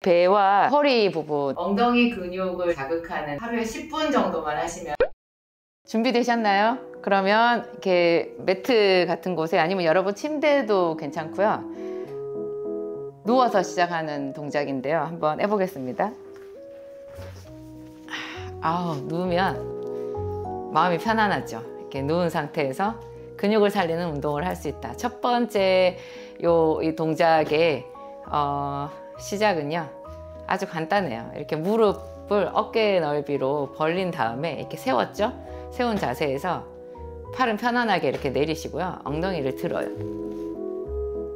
배와 허리 부분, 엉덩이 근육을 자극하는 하루에 10분 정도만 하시면. 준비되셨나요? 그러면 이렇게 매트 같은 곳에, 아니면 여러분 침대도 괜찮고요, 누워서 시작하는 동작인데요. 한번 해보겠습니다. 누우면 마음이 편안하죠. 이렇게 누운 상태에서 근육을 살리는 운동을 할 수 있다. 첫 번째 이 동작의 시작은요, 아주 간단해요. 이렇게 무릎을 어깨 넓이로 벌린 다음에 이렇게 세웠죠. 세운 자세에서 팔은 편안하게 이렇게 내리시고요, 엉덩이를 들어요.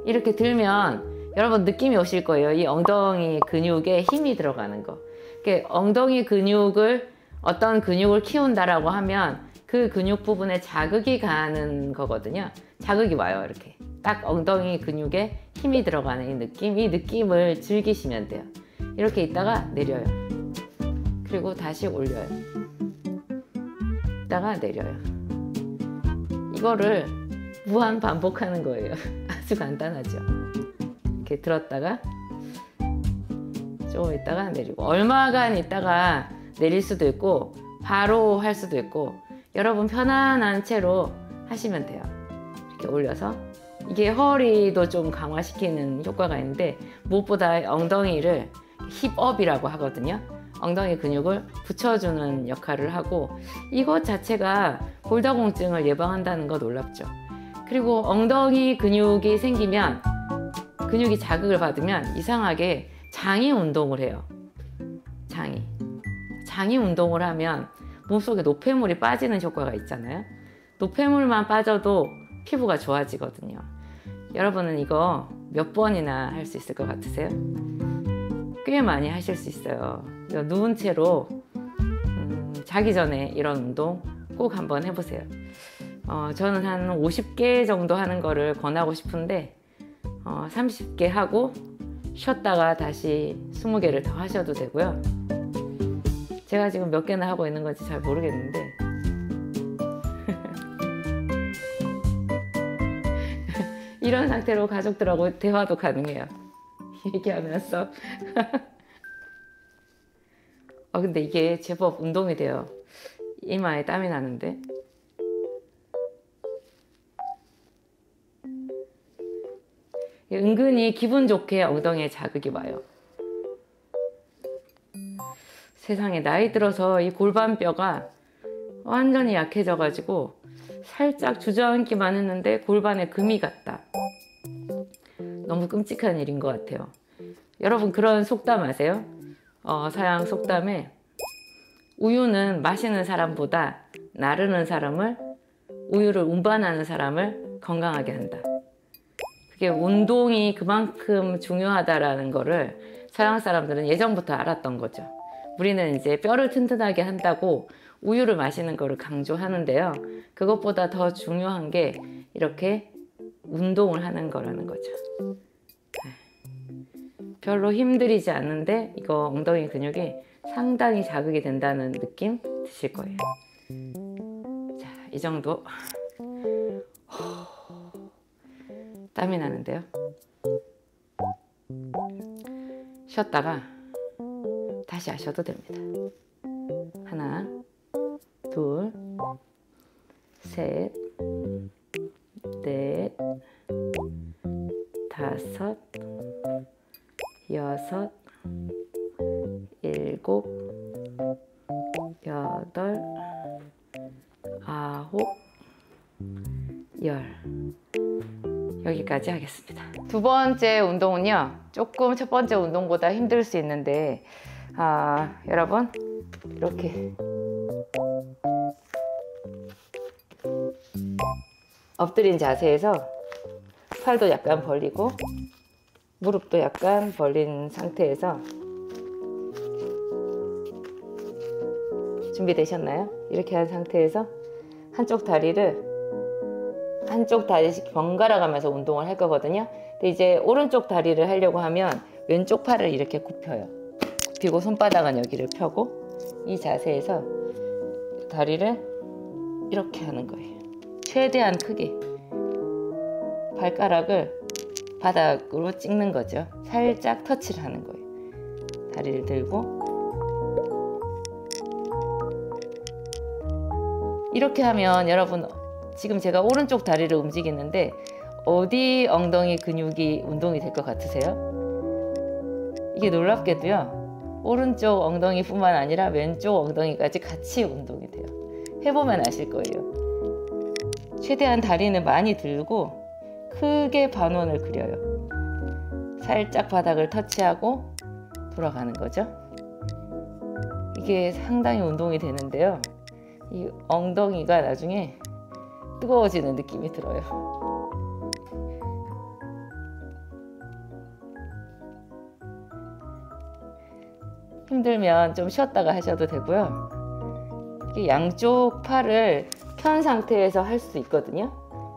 이렇게 들면 여러분 느낌이 오실 거예요. 이 엉덩이 근육에 힘이 들어가는 거. 이렇게 엉덩이 근육을, 어떤 근육을 키운다라고 하면 그 근육 부분에 자극이 가는 거거든요. 자극이 와요. 이렇게 딱 엉덩이 근육에 힘이 들어가는 이 느낌, 이 느낌을 즐기시면 돼요. 이렇게 있다가 내려요. 그리고 다시 올려요. 있다가 내려요. 이거를 무한 반복하는 거예요. 아주 간단하죠. 이렇게 들었다가 조금 있다가 내리고, 얼마간 있다가 내릴 수도 있고 바로 할 수도 있고, 여러분 편안한 채로 하시면 돼요. 이렇게 올려서, 이게 허리도 좀 강화시키는 효과가 있는데, 무엇보다 엉덩이를 힙업이라고 하거든요. 엉덩이 근육을 붙여주는 역할을 하고, 이것 자체가 골다공증을 예방한다는 거 놀랍죠. 그리고 엉덩이 근육이 생기면, 근육이 자극을 받으면 이상하게 장이 운동을 해요. 장이 운동을 하면 몸속에 노폐물이 빠지는 효과가 있잖아요. 노폐물만 빠져도 피부가 좋아지거든요. 여러분은 이거 몇 번이나 할 수 있을 것 같으세요? 꽤 많이 하실 수 있어요. 누운 채로 자기 전에 이런 운동 꼭 한번 해보세요. 저는 한 50개 정도 하는 거를 권하고 싶은데 30개 하고 쉬었다가 다시 20개를 더 하셔도 되고요. 제가 지금 몇 개나 하고 있는 건지 잘 모르겠는데 이런 상태로 가족들하고 대화도 가능해요. 얘기하면서 근데 이게 제법 운동이 돼요. 이마에 땀이 나는데. 은근히 기분 좋게 엉덩이에 자극이 와요. 세상에, 나이 들어서 이 골반뼈가 완전히 약해져 가지고 살짝 주저앉기만 했는데 골반에 금이 갔다. 너무 끔찍한 일인 것 같아요. 여러분 그런 속담 아세요? 서양 속담에 우유는 마시는 사람보다 나르는 사람을, 우유를 운반하는 사람을 건강하게 한다. 그게 운동이 그만큼 중요하다라는 거를 서양 사람들은 예전부터 알았던 거죠. 우리는 이제 뼈를 튼튼하게 한다고 우유를 마시는 거를 강조하는데요. 그것보다 더 중요한 게 이렇게 운동을 하는 거라는 거죠. 별로 힘들이지 않은데 이거 엉덩이 근육이 상당히 자극이 된다는 느낌 드실 거예요. 자, 이 정도. 땀이 나는데요. 쉬었다가 다시 하셔도 됩니다. 하나, 둘, 셋, 넷, 다섯, 여섯, 일곱, 여덟, 아홉, 열. 여기까지 하겠습니다. 두 번째 운동은요, 조금 첫 번째 운동보다 힘들 수 있는데 여러분 이렇게 엎드린 자세에서 팔도 약간 벌리고 무릎도 약간 벌린 상태에서, 준비되셨나요? 이렇게 한 상태에서 한쪽 다리씩 번갈아 가면서 운동을 할 거거든요. 근데 이제 오른쪽 다리를 하려고 하면 왼쪽 팔을 이렇게 굽혀요. 굽히고 손바닥은 여기를 펴고 이 자세에서 다리를 이렇게 하는 거예요. 최대한 크게 발가락을 바닥으로 찍는 거죠. 살짝 터치를 하는 거예요. 다리를 들고 이렇게 하면 여러분 지금 제가 오른쪽 다리를 움직이는데 어디 엉덩이 근육이 운동이 될 것 같으세요? 이게 놀랍게도요. 오른쪽 엉덩이뿐만 아니라 왼쪽 엉덩이까지 같이 운동이 돼요. 해보면 아실 거예요. 최대한 다리는 많이 들고 크게 반원을 그려요. 살짝 바닥을 터치하고 돌아가는 거죠. 이게 상당히 운동이 되는데요. 이 엉덩이가 나중에 뜨거워지는 느낌이 들어요. 힘들면 좀 쉬었다가 하셔도 되고요. 이게 양쪽 팔을 편 상태에서 할 수도 있거든요.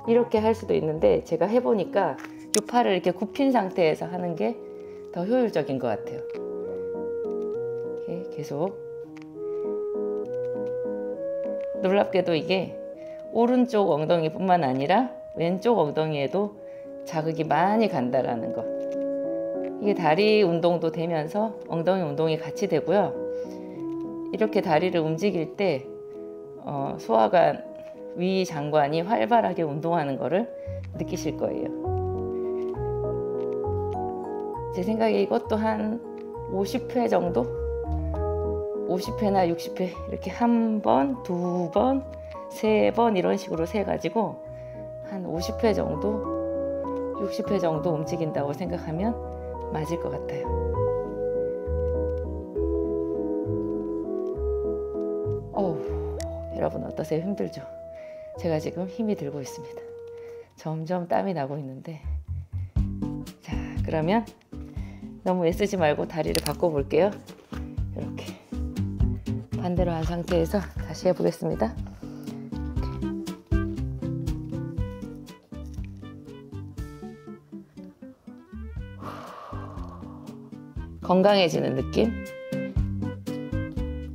이렇게 할 수도 있는데 제가 해보니까 이 팔을 이렇게 굽힌 상태에서 하는 게 더 효율적인 것 같아요. 이렇게 계속. 놀랍게도 이게 오른쪽 엉덩이뿐만 아니라 왼쪽 엉덩이에도 자극이 많이 간다라는 거. 이게 다리 운동도 되면서 엉덩이 운동이 같이 되고요. 이렇게 다리를 움직일 때 소화관, 위 장관이 활발하게 운동하는 거를 느끼실 거예요. 제 생각에 이것도 한 50회 정도? 50회나 60회 이렇게 한 번, 두 번, 세 번 이런 식으로 세가지고 한 50회 정도, 60회 정도 움직인다고 생각하면 맞을 것 같아요. 여러분 어떠세요? 힘들죠? 제가 지금 힘이 들고 있습니다. 점점 땀이 나고 있는데 자, 그러면 너무 애쓰지 말고 다리를 바꿔볼게요. 이렇게 반대로 한 상태에서 다시 해보겠습니다. 건강해지는 느낌?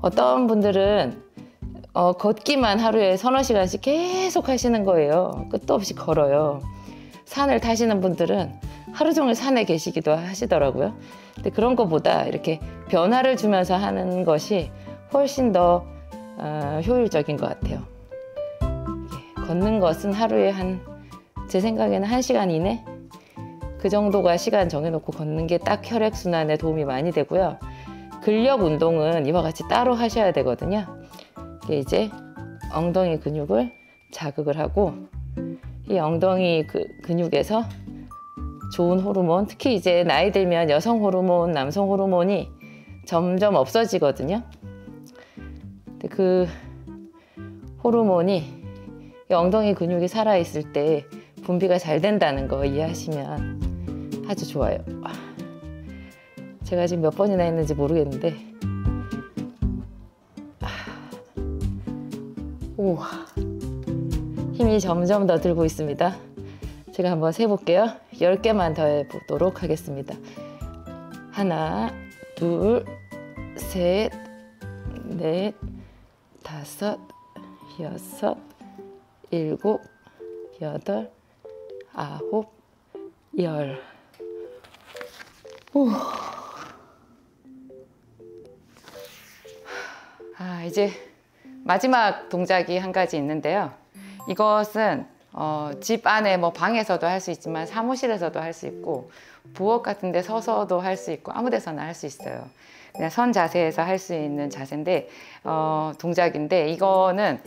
어떤 분들은 걷기만 하루에 서너 시간씩 계속 하시는 거예요. 끝도 없이 걸어요. 산을 타시는 분들은 하루 종일 산에 계시기도 하시더라고요. 근데 그런 것보다 이렇게 변화를 주면서 하는 것이 훨씬 더 효율적인 것 같아요. 걷는 것은 하루에 제 생각에는 1시간 이내? 그 정도가 시간 정해놓고 걷는 게 딱 혈액순환에 도움이 많이 되고요. 근력 운동은 이와 같이 따로 하셔야 되거든요. 이게 이제 엉덩이 근육을 자극을 하고 이 엉덩이 근육에서 좋은 호르몬, 특히 이제 나이 들면 여성 호르몬, 남성 호르몬이 점점 없어지거든요. 근데 그 호르몬이 이 엉덩이 근육이 살아있을 때 분비가 잘 된다는 거 이해하시면 아주 좋아요. 제가 지금 몇 번이나 했는지 모르겠는데 힘이 점점 더 들고 있습니다. 제가 한번 세볼게요. 10개만 더 해보도록 하겠습니다. 하나, 둘, 셋, 넷, 다섯, 여섯, 일곱, 여덟, 아홉, 열. 이제 마지막 동작이 한 가지 있는데요. 이것은 집 안에 뭐 방에서도 할 수 있지만 사무실에서도 할 수 있고 부엌 같은 데 서서도 할 수 있고 아무 데서나 할 수 있어요. 그냥 선 자세에서 할 수 있는 자세인데 동작인데 이거는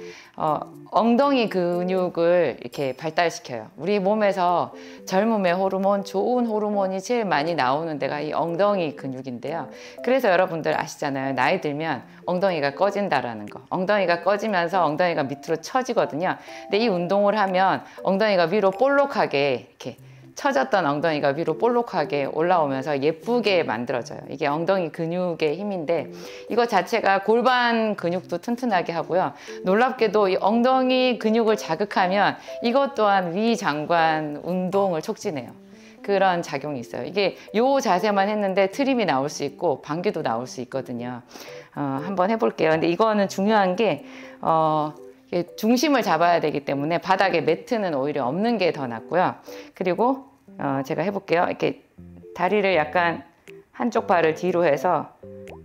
엉덩이 근육을 이렇게 발달시켜요. 우리 몸에서 젊음의 호르몬, 좋은 호르몬이 제일 많이 나오는 데가 이 엉덩이 근육인데요. 그래서 여러분들 아시잖아요. 나이 들면 엉덩이가 꺼진다라는 거. 엉덩이가 꺼지면서 엉덩이가 밑으로 처지거든요. 근데 이 운동을 하면 엉덩이가 위로 볼록하게 이렇게 처졌던 엉덩이가 위로 볼록하게 올라오면서 예쁘게 만들어져요. 이게 엉덩이 근육의 힘인데 이거 자체가 골반 근육도 튼튼하게 하고요. 놀랍게도 이 엉덩이 근육을 자극하면 이것 또한 위장관 운동을 촉진해요. 그런 작용이 있어요. 이게 요 자세만 했는데 트림이 나올 수 있고 방귀도 나올 수 있거든요. 한번 해볼게요. 근데 이거는 중요한 게 중심을 잡아야 되기 때문에 바닥에 매트는 오히려 없는 게 더 낫고요. 그리고 제가 해볼게요. 이렇게 다리를 약간 한쪽 발을 뒤로 해서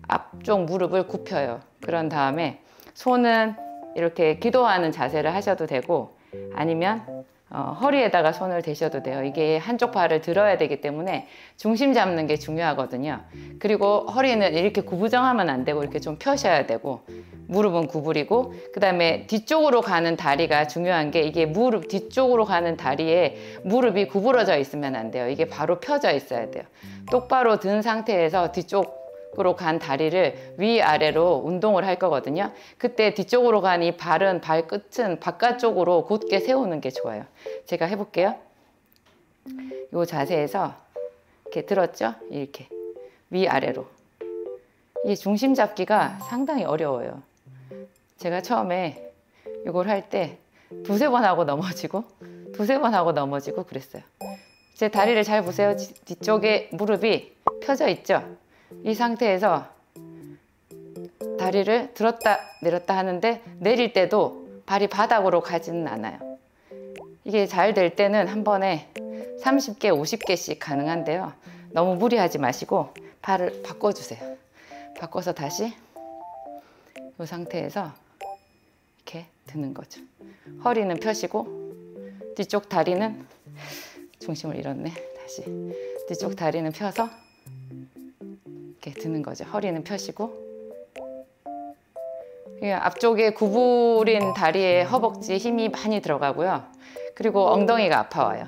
앞쪽 무릎을 굽혀요. 그런 다음에 손은 이렇게 기도하는 자세를 하셔도 되고 아니면 허리에다가 손을 대셔도 돼요. 이게 한쪽 발을 들어야 되기 때문에 중심 잡는 게 중요하거든요. 그리고 허리는 이렇게 구부정하면 안 되고 이렇게 좀 펴셔야 되고 무릎은 구부리고 그 다음에 뒤쪽으로 가는 다리가 중요한 게 이게 무릎 뒤쪽으로 가는 다리에 무릎이 구부러져 있으면 안 돼요. 이게 바로 펴져 있어야 돼요. 똑바로 든 상태에서 뒤쪽으로 간 다리를 위아래로 운동을 할 거거든요. 그때 뒤쪽으로 간 이 발끝은 바깥쪽으로 곧게 세우는 게 좋아요. 제가 해볼게요. 이 자세에서 이렇게 들었죠? 이렇게 위아래로. 이 중심 잡기가 상당히 어려워요. 제가 처음에 이걸 할 때 두세 번 하고 넘어지고 두세 번 하고 넘어지고 그랬어요. 제 다리를 잘 보세요. 뒤쪽에 무릎이 펴져 있죠? 이 상태에서 다리를 들었다 내렸다 하는데 내릴 때도 발이 바닥으로 가지는 않아요. 이게 잘 될 때는 한 번에 30개, 50개씩 가능한데요. 너무 무리하지 마시고 발을 바꿔주세요. 바꿔서 다시 이 상태에서 이렇게 드는 거죠. 허리는 펴시고 뒤쪽 다리는 중심을 잃었네. 다시 뒤쪽 다리는 펴서 이렇게 드는 거죠. 허리는 펴시고 앞쪽에 구부린 다리에 허벅지에 힘이 많이 들어가고요. 그리고 엉덩이가 아파와요.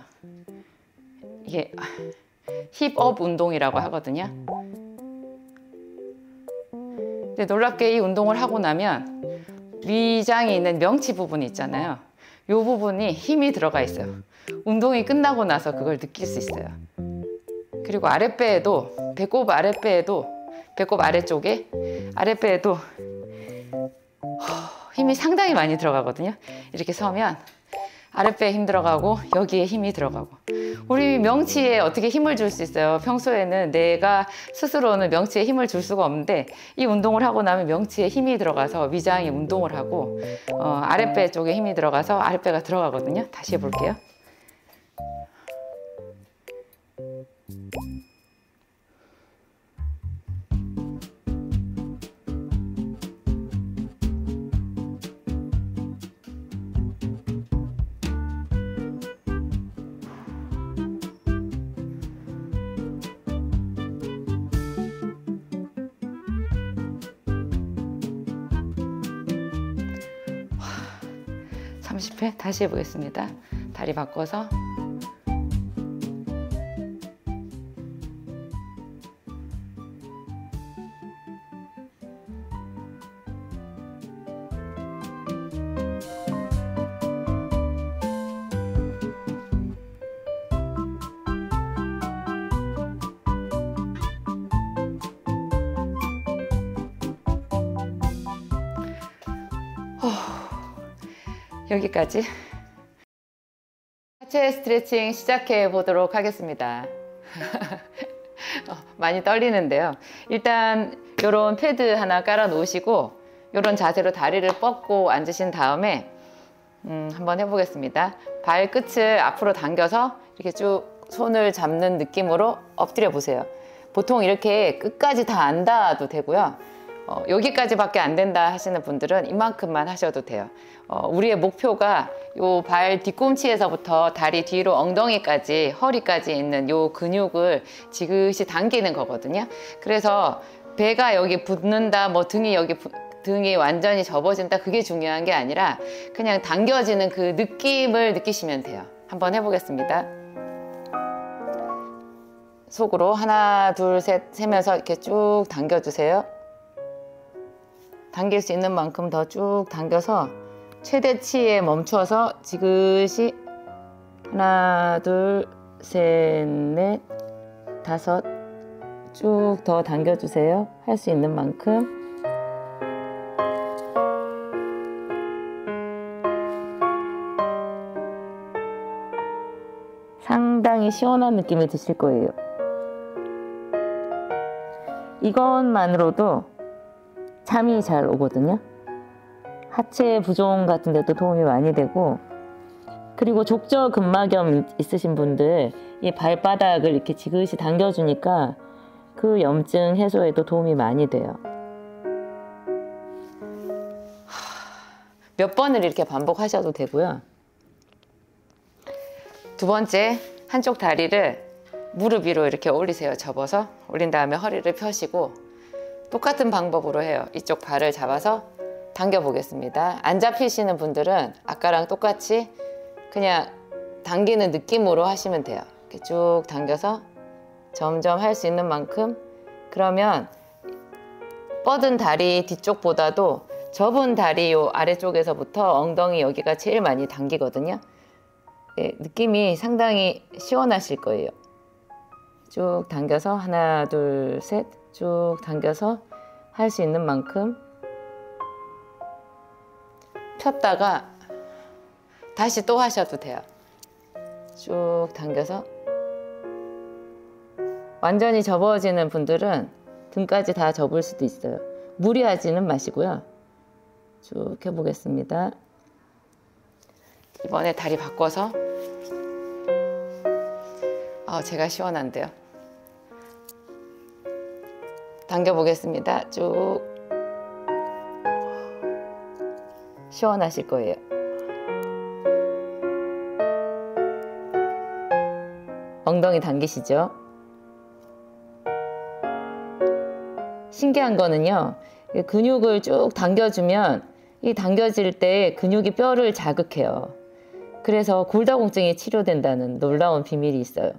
이게 힙업 운동이라고 하거든요. 근데 놀랍게 이 운동을 하고 나면 위장에 있는 명치 부분이 있잖아요. 이 부분이 힘이 들어가 있어요. 운동이 끝나고 나서 그걸 느낄 수 있어요. 그리고 아랫배에도 배꼽 아랫배에도 배꼽 아래쪽에 아랫배에도 힘이 상당히 많이 들어가거든요. 이렇게 서면 아랫배에 힘 들어가고 여기에 힘이 들어가고 우리 명치에 어떻게 힘을 줄 수 있어요? 평소에는 내가 스스로는 명치에 힘을 줄 수가 없는데 이 운동을 하고 나면 명치에 힘이 들어가서 위장이 운동을 하고 아랫배 쪽에 힘이 들어가서 아랫배가 들어가거든요. 다시 해볼게요. 와, 30회 다시 해보겠습니다. 다리 바꿔서 여기까지. 하체 스트레칭 시작해 보도록 하겠습니다. 많이 떨리는데요. 일단 이런 패드 하나 깔아 놓으시고 이런 자세로 다리를 뻗고 앉으신 다음에 한번 해보겠습니다. 발끝을 앞으로 당겨서 이렇게 쭉 손을 잡는 느낌으로 엎드려 보세요. 보통 이렇게 끝까지 다 안 닿아도 되고요. 여기까지밖에 안 된다 하시는 분들은 이만큼만 하셔도 돼요. 우리의 목표가 요 발 뒤꿈치에서부터 다리 뒤로 엉덩이까지 허리까지 있는 요 근육을 지그시 당기는 거거든요. 그래서 배가 여기 붙는다, 뭐 등이 완전히 접어진다, 그게 중요한 게 아니라 그냥 당겨지는 그 느낌을 느끼시면 돼요. 한번 해보겠습니다. 속으로 하나, 둘, 셋 세면서 이렇게 쭉 당겨주세요. 당길 수 있는 만큼 더 쭉 당겨서 최대치에 멈춰서 지그시 하나, 둘, 셋, 넷, 다섯 쭉 더 당겨주세요. 할 수 있는 만큼. 상당히 시원한 느낌이 드실 거예요. 이것만으로도 잠이 잘 오거든요. 하체 부종 같은 데도 도움이 많이 되고, 그리고 족저근막염 있으신 분들 이 발바닥을 이렇게 지그시 당겨주니까 그 염증 해소에도 도움이 많이 돼요. 몇 번을 이렇게 반복하셔도 되고요. 두 번째, 한쪽 다리를 무릎 위로 이렇게 올리세요. 접어서 올린 다음에 허리를 펴시고 똑같은 방법으로 해요. 이쪽 발을 잡아서 당겨 보겠습니다. 안 잡히시는 분들은 아까랑 똑같이 그냥 당기는 느낌으로 하시면 돼요. 이렇게 쭉 당겨서 점점 할 수 있는 만큼. 그러면 뻗은 다리 뒤쪽보다도 접은 다리 요 아래쪽에서부터 엉덩이 여기가 제일 많이 당기거든요. 예, 느낌이 상당히 시원하실 거예요. 쭉 당겨서 하나, 둘, 셋 쭉 당겨서 할 수 있는 만큼 폈다가 다시 또 하셔도 돼요. 쭉 당겨서. 완전히 접어지는 분들은 등까지 다 접을 수도 있어요. 무리하지는 마시고요. 쭉 해보겠습니다. 이번에 다리 바꿔서 제가 시원한데요. 당겨보겠습니다. 쭉. 시원하실 거예요. 엉덩이 당기시죠? 신기한 거는요, 근육을 쭉 당겨주면 이 당겨질 때 근육이 뼈를 자극해요. 그래서 골다공증이 치료된다는 놀라운 비밀이 있어요.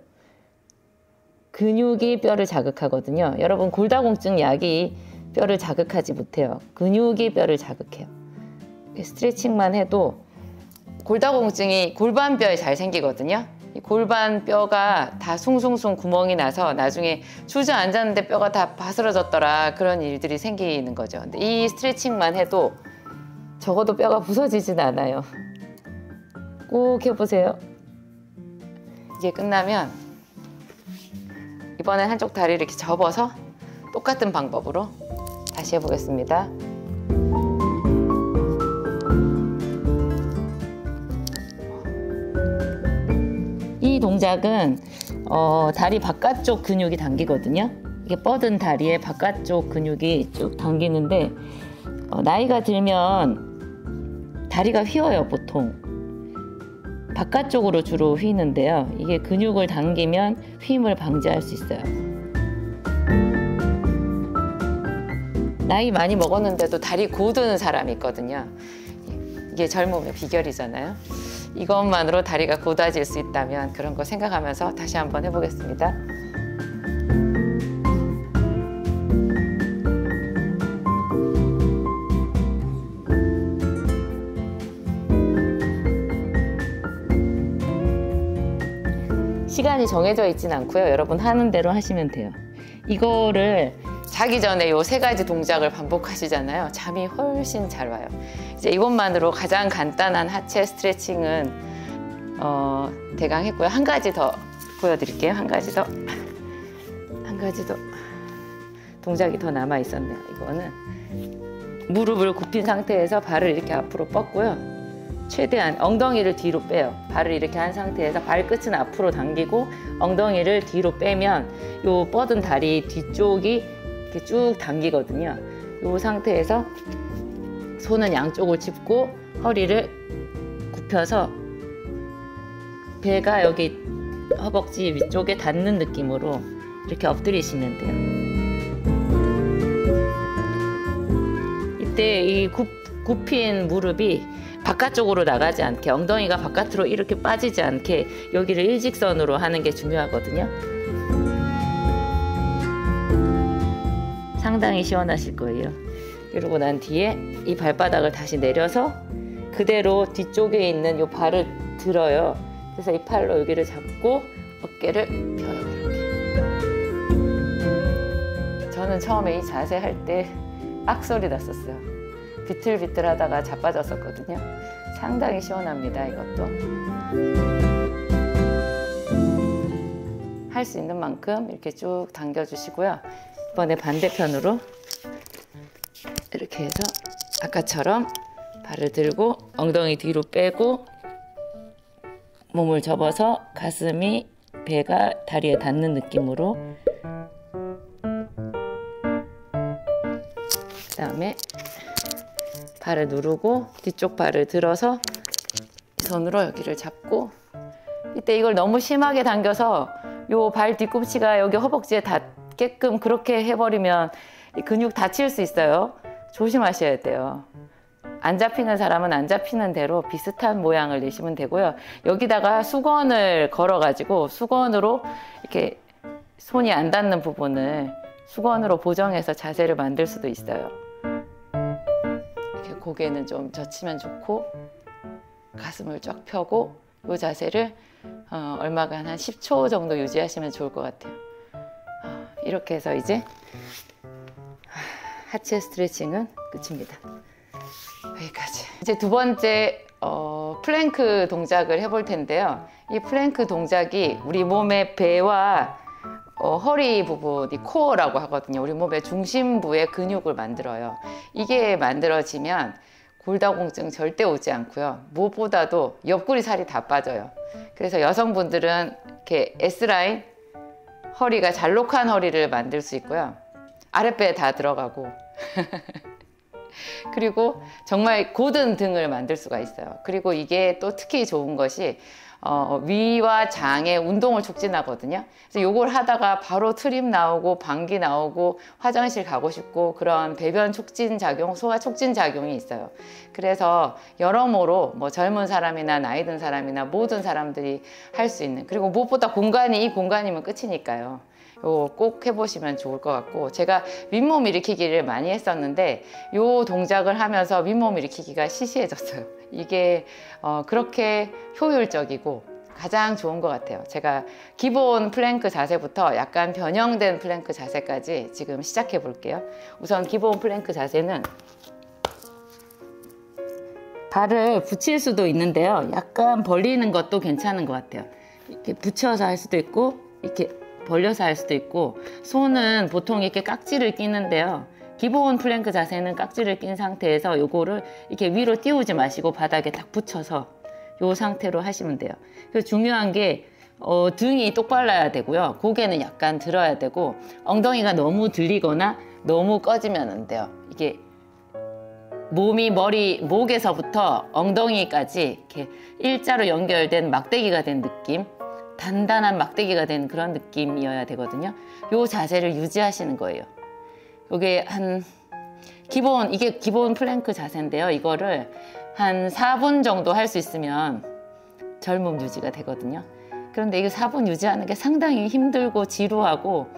근육이 뼈를 자극하거든요. 여러분, 골다공증 약이 뼈를 자극하지 못해요. 근육이 뼈를 자극해요. 스트레칭만 해도 골다공증이 골반뼈에 잘 생기거든요. 이 골반뼈가 다 숭숭숭 구멍이 나서 나중에 주저앉았는데 뼈가 다 바스러졌더라, 그런 일들이 생기는 거죠. 근데 이 스트레칭만 해도 적어도 뼈가 부서지진 않아요. 꼭 해보세요. 이게 끝나면 이번엔 한쪽 다리를 이렇게 접어서 똑같은 방법으로 다시 해보겠습니다. 이 동작은 다리 바깥쪽 근육이 당기거든요. 이게 뻗은 다리의 바깥쪽 근육이 쭉 당기는데 나이가 들면 다리가 휘어요. 보통 바깥쪽으로 주로 휘는데요. 이게 근육을 당기면 휘임을 방지할 수 있어요. 나이 많이 먹었는데도 다리 고드는 사람이 있거든요. 이게 젊음의 비결이잖아요. 이것만으로 다리가 곧아질 수 있다면 그런 거 생각하면서 다시 한번 해보겠습니다. 시간이 정해져 있진 않고요. 여러분 하는 대로 하시면 돼요. 이거를 자기 전에 요 3가지 동작을 반복하시잖아요. 잠이 훨씬 잘 와요. 이제 이것만으로 가장 간단한 하체 스트레칭은 대강 했고요. 한 가지 더 보여드릴게요. 한 가지 더 동작이 더 남아 있었네요. 이거는 무릎을 굽힌 상태에서 발을 이렇게 앞으로 뻗고요. 최대한 엉덩이를 뒤로 빼요. 발을 이렇게 한 상태에서 발끝은 앞으로 당기고 엉덩이를 뒤로 빼면 요 뻗은 다리 뒤쪽이 이렇게 쭉 당기거든요. 요 상태에서 손은 양쪽을 짚고 허리를 굽혀서 배가 여기 허벅지 위쪽에 닿는 느낌으로 이렇게 엎드리시면 돼요. 이때 이 굽힌 무릎이 바깥쪽으로 나가지 않게, 엉덩이가 바깥으로 이렇게 빠지지 않게 여기를 일직선으로 하는 게 중요하거든요. 상당히 시원하실 거예요. 그러고 난 뒤에 이 발바닥을 다시 내려서 그대로 뒤쪽에 있는 이 발을 들어요. 그래서 이 팔로 여기를 잡고 어깨를 펴요. 이렇게. 저는 처음에 이 자세 할 때 악소리 났었어요. 비틀비틀 하다가 자빠졌었거든요. 상당히 시원합니다. 이것도 할 수 있는 만큼 이렇게 쭉 당겨주시고요. 이번에 반대편으로 이렇게 해서 아까처럼 발을 들고 엉덩이 뒤로 빼고 몸을 접어서 가슴이 배가 다리에 닿는 느낌으로, 그 다음에 발을 누르고 뒤쪽 발을 들어서 손으로 여기를 잡고, 이때 이걸 너무 심하게 당겨서 요 발 뒤꿈치가 여기 허벅지에 닿게끔 그렇게 해버리면 이 근육 다칠 수 있어요. 조심하셔야 돼요. 안 잡히는 사람은 안 잡히는 대로 비슷한 모양을 내시면 되고요. 여기다가 수건을 걸어가지고 수건으로 이렇게 손이 안 닿는 부분을 수건으로 보정해서 자세를 만들 수도 있어요. 이렇게 고개는 좀 젖히면 좋고 가슴을 쫙 펴고 이 자세를 얼마간 한 10초 정도 유지하시면 좋을 것 같아요. 이렇게 해서 이제 하체 스트레칭은 끝입니다. 여기까지. 이제 두 번째 플랭크 동작을 해볼 텐데요. 이 플랭크 동작이 우리 몸의 배와 허리 부분, 이 코어라고 하거든요. 우리 몸의 중심부의 근육을 만들어요. 이게 만들어지면 골다공증 절대 오지 않고요. 무엇보다도 옆구리 살이 다 빠져요. 그래서 여성분들은 이렇게 S라인, 허리가 잘록한 허리를 만들 수 있고요. 아랫배에 다 들어가고 그리고 정말 곧은 등을 만들 수가 있어요. 그리고 이게 또 특히 좋은 것이 위와 장의 운동을 촉진하거든요. 그래서 이걸 하다가 바로 트림 나오고 방귀 나오고 화장실 가고 싶고 그런 배변 촉진 작용, 소화 촉진 작용이 있어요. 그래서 여러모로 뭐 젊은 사람이나 나이 든 사람이나 모든 사람들이 할 수 있는, 그리고 무엇보다 공간이 이 공간이면 끝이니까요. 요 꼭 해보시면 좋을 것 같고, 제가 윗몸 일으키기를 많이 했었는데 요 동작을 하면서 윗몸 일으키기가 시시해졌어요. 이게 그렇게 효율적이고 가장 좋은 것 같아요. 제가 기본 플랭크 자세부터 약간 변형된 플랭크 자세까지 지금 시작해 볼게요. 우선 기본 플랭크 자세는 발을 붙일 수도 있는데요. 약간 벌리는 것도 괜찮은 것 같아요. 이렇게 붙여서 할 수도 있고 이렇게 벌려서 할 수도 있고, 손은 보통 이렇게 깍지를 끼는데요. 기본 플랭크 자세는 깍지를 낀 상태에서 요거를 이렇게 위로 띄우지 마시고 바닥에 딱 붙여서 요 상태로 하시면 돼요. 그래서 중요한 게 등이 똑발라야 되고요. 고개는 약간 들어야 되고, 엉덩이가 너무 들리거나 너무 꺼지면 안 돼요. 이게 몸이 목에서부터 엉덩이까지 이렇게 일자로 연결된 막대기가 된 느낌, 단단한 막대기가 된 그런 느낌이어야 되거든요. 요 자세를 유지하시는 거예요. 이게 이게 기본 플랭크 자세인데요. 이거를 한 4분 정도 할 수 있으면 젊음 유지가 되거든요. 그런데 이거 4분 유지하는 게 상당히 힘들고 지루하고,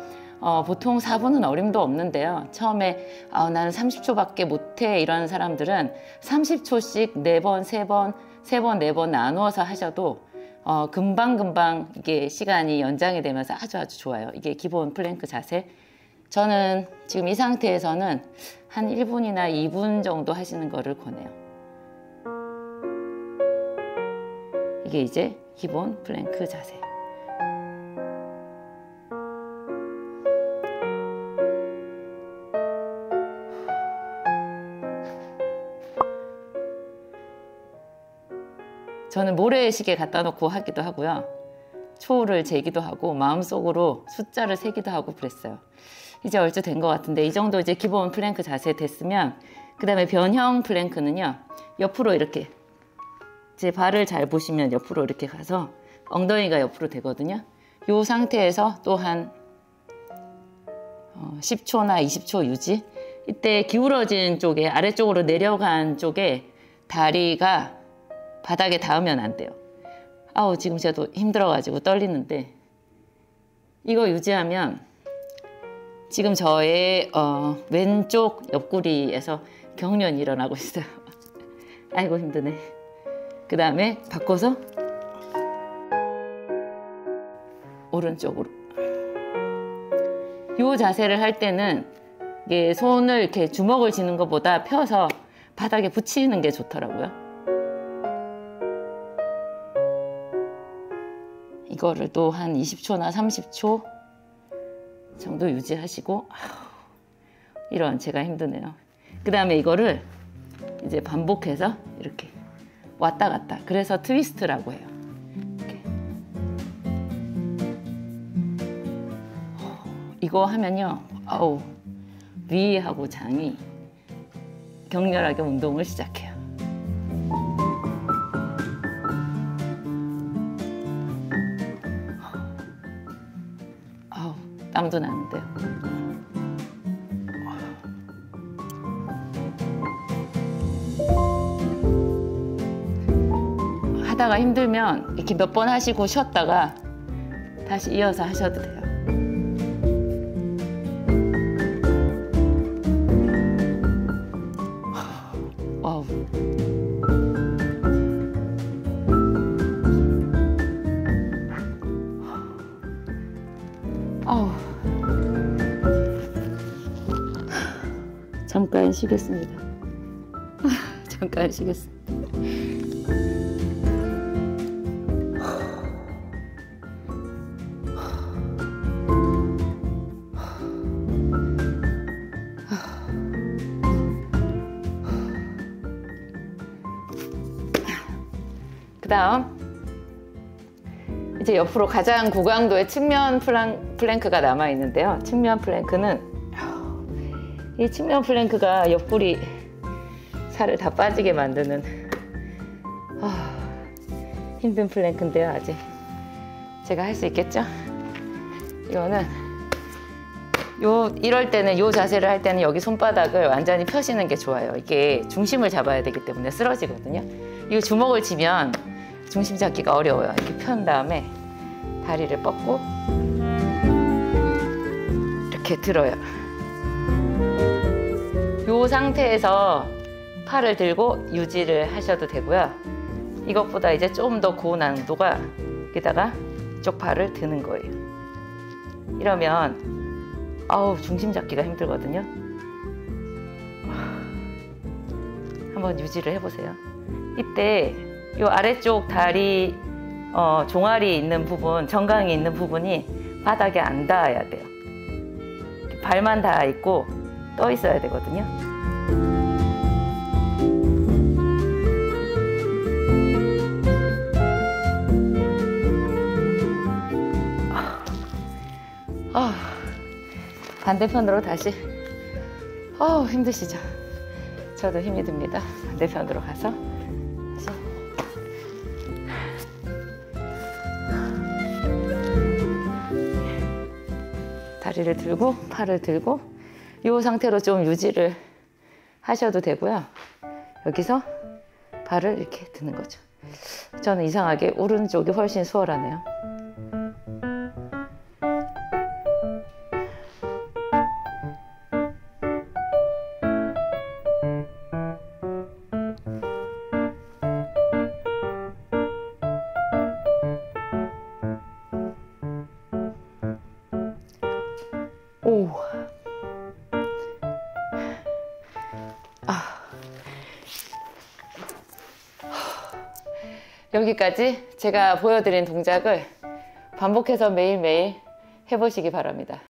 보통 4분은 어림도 없는데요. 처음에 나는 30초밖에 못해 이런 사람들은 30초씩 4번, 3번, 3번, 4번 나누어서 하셔도 금방금방 이게 시간이 연장이 되면서 아주 좋아요. 이게 기본 플랭크 자세. 저는 지금 이 상태에서는 한 1분이나 2분 정도 하시는 거를 권해요. 이게 이제 기본 플랭크 자세. 저는 모래시계 갖다 놓고 하기도 하고요. 초를 재기도 하고 마음속으로 숫자를 세기도 하고 그랬어요. 이제 얼추 된 것 같은데, 이 정도 이제 기본 플랭크 자세 됐으면, 그 다음에 변형 플랭크는요, 옆으로 이렇게, 제 발을 잘 보시면 옆으로 이렇게 가서 엉덩이가 옆으로 되거든요. 이 상태에서 또 한 10초나 20초 유지. 이때 기울어진 쪽에, 아래쪽으로 내려간 쪽에 다리가 바닥에 닿으면 안 돼요. 지금 저도 힘들어가지고 떨리는데, 이거 유지하면 지금 저의 왼쪽 옆구리에서 경련이 일어나고 있어요. 아이고 힘드네. 그 다음에 바꿔서 오른쪽으로. 이 자세를 할 때는 이게 손을 이렇게 주먹을 쥐는 것보다 펴서 바닥에 붙이는 게 좋더라고요. 이거를 또 한 20초나 30초 정도 유지하시고, 이런 제가 힘드네요. 그 다음에 이거를 이제 반복해서 이렇게 왔다 갔다. 그래서 트위스트라고 해요. 이렇게. 이거 하면요, 위하고 장이 격렬하게 운동을 시작해요. 아우, 땀도 나는데요. 하다가 힘들면 이렇게 몇 번 하시고 쉬었다가 다시 이어서 하셔도 돼요. 와우. 아우. 잠깐 쉬겠습니다. 잠깐 쉬겠습니다. 그 다음 이제 옆으로 가장 고강도의 측면 플랭크가 남아 있는데요. 측면 플랭크는 이 측면 플랭크가 옆구리 살을 다 빠지게 만드는 힘든 플랭크인데요. 아직 제가 할 수 있겠죠? 이거는 이럴 때는 이 자세를 할 때는 여기 손바닥을 완전히 펴시는 게 좋아요. 이게 중심을 잡아야 되기 때문에 쓰러지거든요. 이 주먹을 쥐면 중심 잡기가 어려워요. 이렇게 편 다음에 다리를 뻗고 이렇게 들어요. 이 상태에서 팔을 들고 유지를 하셔도 되고요. 이것보다 이제 좀 더 고난도가 여기다가 이쪽 팔을 드는 거예요. 이러면 중심 잡기가 힘들거든요. 한번 유지를 해보세요. 이때 이 아래쪽 다리 종아리 있는 부분, 정강이 있는 부분이 바닥에 안 닿아야 돼요. 발만 닿아 있고 떠 있어야 되거든요. 반대편으로 다시. 힘드시죠? 저도 힘이 듭니다. 반대편으로 가서 다시. 다리를 들고 팔을 들고 이 상태로 좀 유지를 하셔도 되고요. 여기서 발을 이렇게 드는 거죠. 저는 이상하게 오른쪽이 훨씬 수월하네요. 오. 여기까지 제가 보여드린 동작을 반복해서 매일매일 해보시기 바랍니다.